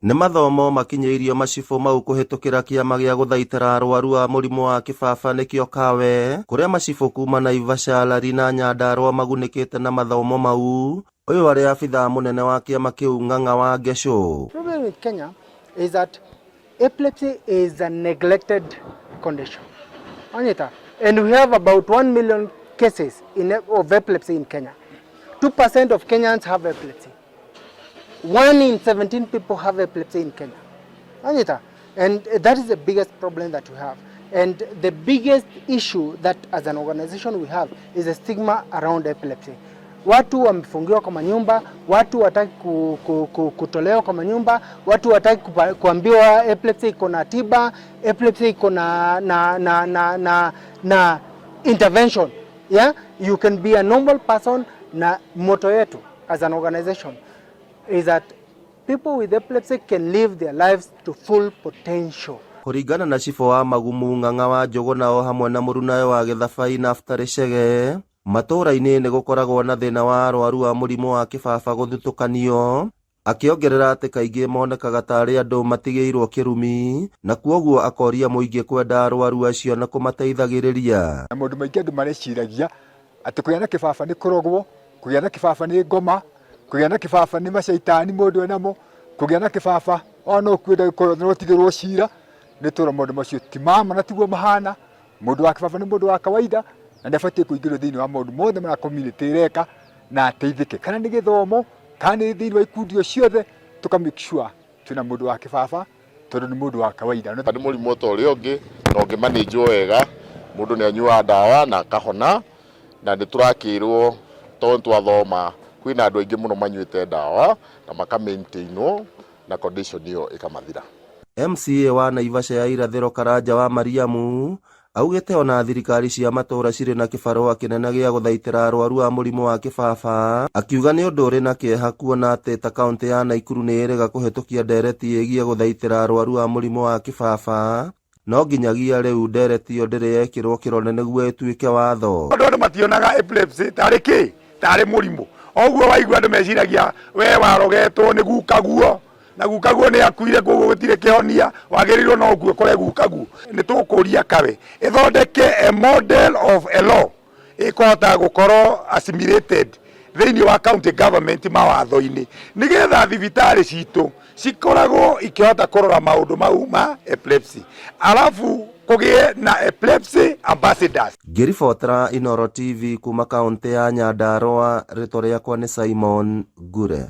Nĩ mathomo makinyĩirio macibũ mau kũhetũkĩra kĩama gĩa gũthaitĩra arwaru a mũrimũ wa kĩbaba nĩkĩo kawe, kũrĩa macibũ kuma Naivasha, Lari na Nyandarua magunĩkĩte na mathomo mau. Ũyũ arĩ abithaa mũnene wa kĩama kĩu Ng'ang'a wa Ngesũ. The problem with Kenya is that epilepsy is a neglected condition. And we have about 1 million cases of epilepsy in Kenya. 2% of Kenyans have epilepsy. 1 in 17 people have epilepsy in Kenya. And that is the biggest problem that we have. And the biggest issue that as an organization we have is the stigma around epilepsy. Watu wamefungiwa kwa manyumba, watu wataki kutolewa kwa manyumba, watu wataki kuambiwa epilepsy iko na tiba, epilepsy iko na intervention. Yeah? You can be a normal person. Na motto yetu as an organization is that people with epilepsy can live their lives to full potential. Kũringana na cibũ wa Magumu Ng'ang'a wa Njũgũna o hamwe na mũrunawe wa Gĩthabai Naftali Chege, matũũra-inĩ nĩ gũkoragwo na thĩna wa arwaru a mũrimũ wa kĩbaba gũthutũkanio, akĩongerera atĩ kaingĩ monekaga tarĩ andũ matigĩirwo kĩrumi, na kuoguo akoria mũingĩ kwenda arwaru acio na kũmateithagĩrĩria. Na maũndũ maingĩ andũ mareciragia atĩ kũgĩa na kĩbaba nĩ kũrogwo, kũgĩa na kĩbaba nĩ ngoma, kũgĩa na kĩbaba nĩ macaitani mũndũ enamo, kũgĩa na kĩbaba ona ũkwenda gũtigĩrwo cira. Nĩ tũra maũndũ macio ti mama na tiguo mahana. Mũndũ wa kĩbaba nĩ mũndũ wa kawaida na ndabatiĩ kũingĩrwo thĩinĩ wa maũndũ mothe marĩa community ĩreka na ateithĩke. Kana nĩ gĩthomo, kana nĩ thĩinĩ wa ikundi ciothe tũka make sure twĩna mũndũ wa kĩbaba tondũ nĩ mũndũ wa kawaida. Nĩ mũrimũ ta ũrĩa ũngĩ na ũngĩmanĩnjwo wega, mũndũ nĩ anyuaga ndawa na akahona. Na nĩ tũrakĩrwo tondũ twathoma kwĩna andũ aingĩ mũno manyuĩte ndawa na maka-maintainwo na condition ĩyo ĩkamathira. MCA wa Naivasha ya irathĩro Karanja wa Mariamu augĩte ona thirikari cia matũũra cirĩ na kĩbarũa kĩnene gĩa gũthaitĩra arwaru a mũrimũ wa kĩbaba, akiuga nĩ ũndũ ũrĩ na kĩeha kuona atĩ ta kaũntĩ ya Naikuru nĩ ĩrĩga kũhetũkia ndereti ĩgiĩ gũthaitĩra arwaru a mũrimũ wa kĩbaba, no nginyagia rĩu ndereti ĩyo ndĩrĩ yekĩrwo kĩrore nĩguo ĩtuĩke watho. Andũ mationaga epilepsy tarĩ kĩ? Tarĩ mũrimũ. Oguo waigua andũ meciragia we warogetwo nĩ gukaguo, na gukaguo nĩ akuire koguo gũtirĩ kĩhonia, wagĩrĩirwo no guo kore gukaguo. Nĩ tũkũria kawe ĩthondeke a model of a law ĩkũhota gũkorwo assimilated thĩinĩ wa county government mawatho-inĩ, nĩgetha thibitarĩ citũ cikoragwo ikĩhota kũrora maũndũ mau ma epilepsy, alafu kũgĩe na epilepsy ambassadors. Ngĩribotera Inooro TV kuma kaũntĩ ya Nyandarua, rĩtwa rĩakwa nĩ Simon Ngure.